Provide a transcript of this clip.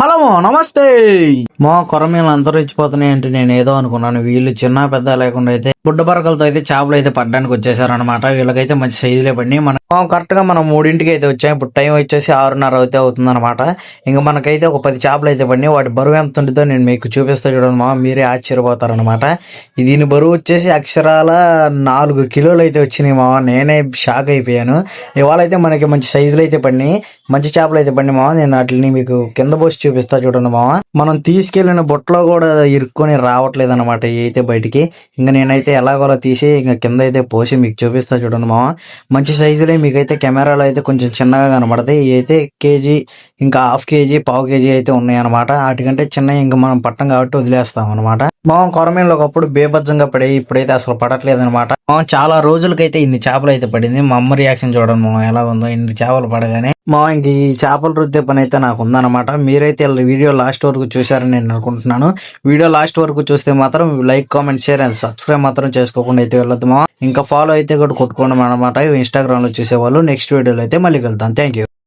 Hello నమస్తే. కొరమీలు అందరూ ఇచ్చిపోతున్నాయి అంటే నేను ఏదో అనుకున్నాను. వీళ్ళు చిన్న పెద్ద లేకుండా అయితే బుడ్డ బరకలతో అయితే చేపలు అయితే పడ్డానికి వచ్చేసారనమాట. వీళ్ళకైతే మంచి సైజులే పడి మనం కరెక్ట్ గా మనం 3ంటికి అయితే వచ్చాం. ఇప్పుడు టైం వచ్చేసి 6:30 అయితే అవుతుంది అనమాట. ఇంకా మనకైతే ఒక 10 చేపలు అయితే పడినాయి. వాటి బరువు ఎంత ఉంటుందో నేను మీకు చూపిస్తా చూడండి మా, మీరే ఆశ్చర్యపోతారనమాట. దీని బరువు వచ్చేసి అక్షరాల 4 కిలోలు అయితే వచ్చినాయి మా. నేనే షాక్ అయిపోయాను. ఇవాళ అయితే మనకి మంచి సైజులు అయితే పడినాయి, మంచి చేపలు అయితే పడినాయి మా. నేను వాటిని మీకు కింద పోసి చూపిస్తా చూడండి మామ. మనం తీసుకెళ్లిన బుట్టలో కూడా ఇరుక్కొని రావట్లేదు అనమాట అయితే బయటికి. ఇంకా నేనైతే ఎలాగోలా తీసి ఇంకా కింద అయితే పోసి మీకు చూపిస్తా చూడండి మామ. మంచి సైజులే, మీకైతే కెమెరాలో అయితే కొంచెం చిన్నగా కనబడతాయి. ఇవి అయితే కేజీ, ఇంకా హాఫ్ కేజీ, పావు కేజీ అయితే ఉన్నాయి అనమాట. వాటికంటే చిన్న ఇంకా మనం పట్టం కాబట్టి వదిలేస్తాం అనమాట. కొరమీన్లో ఒకప్పుడు బేబజ్జంగా పడే, ఇప్పుడైతే అసలు పడట్లేదు అనమాట. చాలా రోజులకైతే ఇన్ని చేపలు అయితే పడింది. మా అమ్మ రియాక్షన్ చూడండి ఎలా ఉందో ఇన్ని చేపలు పడగానే. ఇంక ఈ చేపలు రుద్దే పని అయితే నాకు ఉందన్నమాట. మీరైతే వీడియో లాస్ట్ వరకు చూసారని నేను అనుకుంటున్నాను. వీడియో లాస్ట్ వరకు చూస్తే మాత్రం like, comment, share and subscribe మాత్రం చేసుకోకుండా అయితే వెళ్ళొద్దు. ఇంకా ఫాలో అయితే కూడా కొట్టుకోండి అనమాట ఇన్స్టాగ్రామ్ లో చూసేవాళ్ళు. నెక్స్ట్ వీడియోలో అయితే మళ్ళీ కలుద్దాం. Thank you.